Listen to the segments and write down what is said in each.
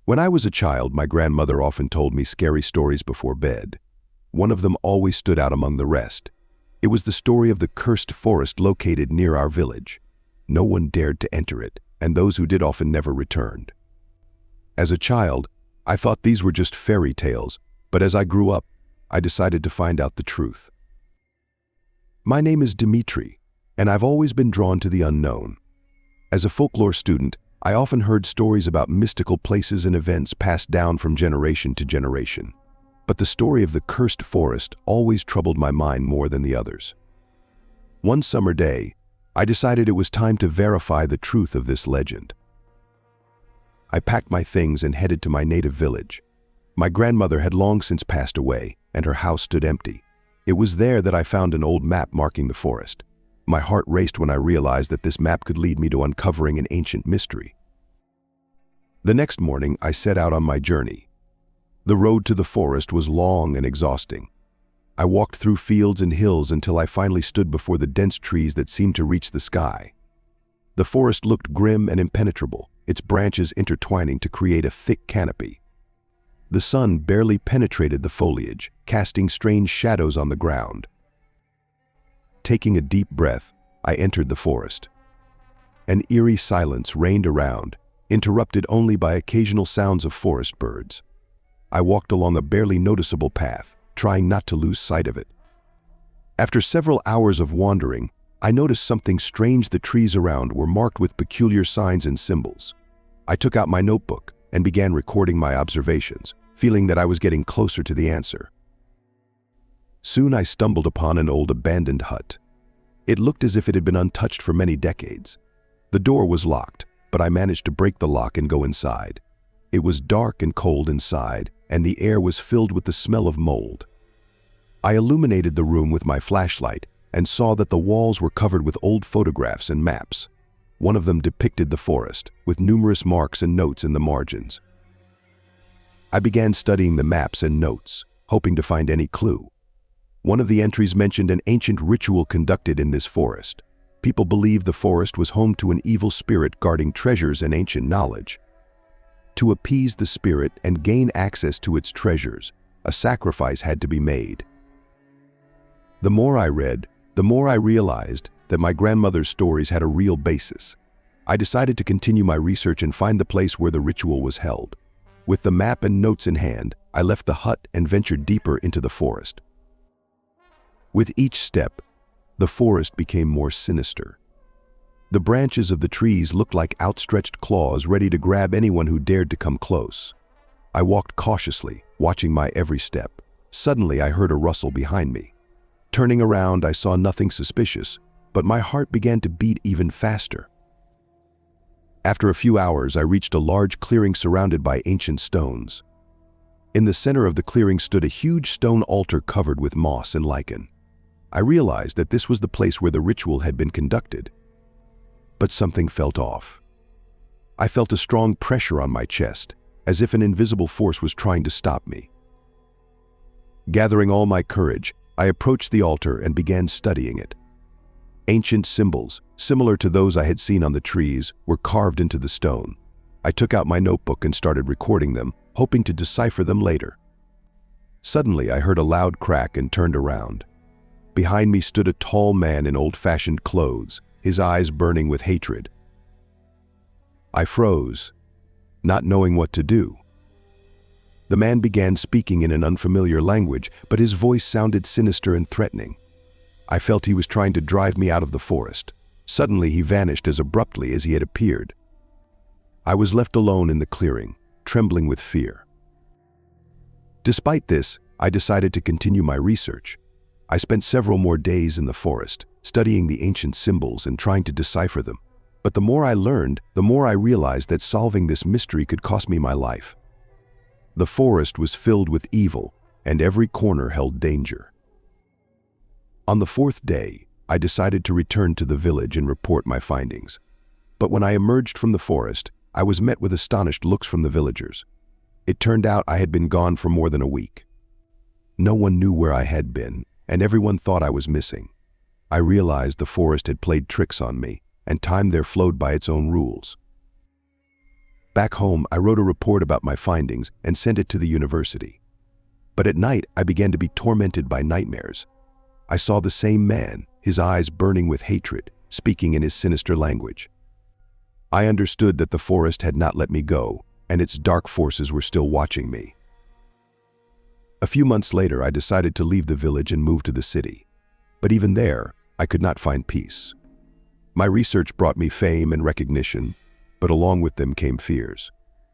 When I was a child, my grandmother often told me scary stories before bed. One of them always stood out among the rest. It was the story of the cursed forest located near our village. No one dared to enter it, and those who did often never returned. As a child, I thought these were just fairy tales, but as I grew up, I decided to find out the truth. My name is Dimitri, and I've always been drawn to the unknown. As a folklore student, I often heard stories about mystical places and events passed down from generation to generation. But the story of the cursed forest always troubled my mind more than the others. One summer day, I decided it was time to verify the truth of this legend. I packed my things and headed to my native village. My grandmother had long since passed away, and her house stood empty. It was there that I found an old map marking the forest. My heart raced when I realized that this map could lead me to uncovering an ancient mystery. The next morning, I set out on my journey. The road to the forest was long and exhausting. I walked through fields and hills until I finally stood before the dense trees that seemed to reach the sky. The forest looked grim and impenetrable, its branches intertwining to create a thick canopy. The sun barely penetrated the foliage, casting strange shadows on the ground. Taking a deep breath, I entered the forest. An eerie silence reigned around, interrupted only by occasional sounds of forest birds. I walked along a barely noticeable path, trying not to lose sight of it. After several hours of wandering, I noticed something strange. The trees around were marked with peculiar signs and symbols. I took out my notebook and began recording my observations, feeling that I was getting closer to the answer. Soon I stumbled upon an old abandoned hut. It looked as if it had been untouched for many decades. The door was locked, but I managed to break the lock and go inside. It was dark and cold inside, and the air was filled with the smell of mold. I illuminated the room with my flashlight and saw that the walls were covered with old photographs and maps. One of them depicted the forest, with numerous marks and notes in the margins. I began studying the maps and notes, hoping to find any clue. One of the entries mentioned an ancient ritual conducted in this forest. People believed the forest was home to an evil spirit guarding treasures and ancient knowledge. To appease the spirit and gain access to its treasures, a sacrifice had to be made. The more I read, the more I realized that my grandmother's stories had a real basis. I decided to continue my research and find the place where the ritual was held. With the map and notes in hand, I left the hut and ventured deeper into the forest. With each step, the forest became more sinister. The branches of the trees looked like outstretched claws ready to grab anyone who dared to come close. I walked cautiously, watching my every step. Suddenly, I heard a rustle behind me. Turning around, I saw nothing suspicious, but my heart began to beat even faster. After a few hours, I reached a large clearing surrounded by ancient stones. In the center of the clearing stood a huge stone altar covered with moss and lichen. I realized that this was the place where the ritual had been conducted. But something felt off. I felt a strong pressure on my chest, as if an invisible force was trying to stop me. Gathering all my courage, I approached the altar and began studying it. Ancient symbols, similar to those I had seen on the trees, were carved into the stone. I took out my notebook and started recording them, hoping to decipher them later. Suddenly, I heard a loud crack and turned around. Behind me stood a tall man in old-fashioned clothes, his eyes burning with hatred. I froze, not knowing what to do. The man began speaking in an unfamiliar language, but his voice sounded sinister and threatening. I felt he was trying to drive me out of the forest. Suddenly, he vanished as abruptly as he had appeared. I was left alone in the clearing, trembling with fear. Despite this, I decided to continue my research. I spent several more days in the forest, studying the ancient symbols and trying to decipher them. But the more I learned, the more I realized that solving this mystery could cost me my life. The forest was filled with evil, and every corner held danger. On the fourth day, I decided to return to the village and report my findings. But when I emerged from the forest, I was met with astonished looks from the villagers. It turned out I had been gone for more than a week. No one knew where I had been, and everyone thought I was missing. I realized the forest had played tricks on me, and time there flowed by its own rules. Back home, I wrote a report about my findings and sent it to the university. But at night, I began to be tormented by nightmares. I saw the same man, his eyes burning with hatred, speaking in his sinister language. I understood that the forest had not let me go, and its dark forces were still watching me. A few months later, I decided to leave the village and move to the city. But even there, I could not find peace. My research brought me fame and recognition, but along with them came fears.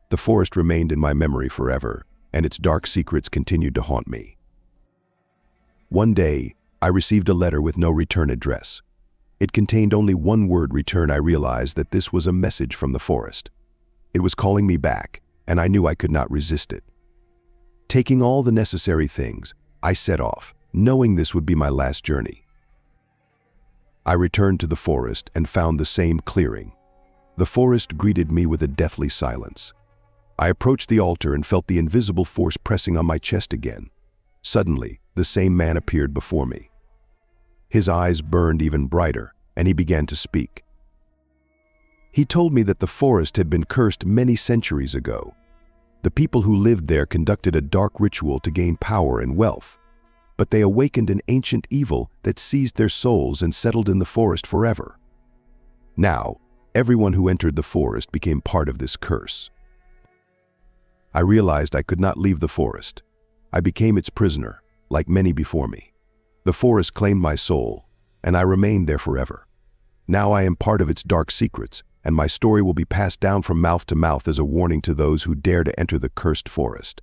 The forest remained in my memory forever, and its dark secrets continued to haunt me. One day, I received a letter with no return address. It contained only one word return. I realized that this was a message from the forest. It was calling me back, and I knew I could not resist it. Taking all the necessary things, I set off, knowing this would be my last journey. I returned to the forest and found the same clearing. The forest greeted me with a deathly silence. I approached the altar and felt the invisible force pressing on my chest again. Suddenly, the same man appeared before me. His eyes burned even brighter, and he began to speak. He told me that the forest had been cursed many centuries ago. The people who lived there conducted a dark ritual to gain power and wealth, but they awakened an ancient evil that seized their souls and settled in the forest forever. Now, everyone who entered the forest became part of this curse. I realized I could not leave the forest. I became its prisoner, like many before me. The forest claimed my soul, and I remained there forever. Now I am part of its dark secrets, and my story will be passed down from mouth to mouth as a warning to those who dare to enter the cursed forest.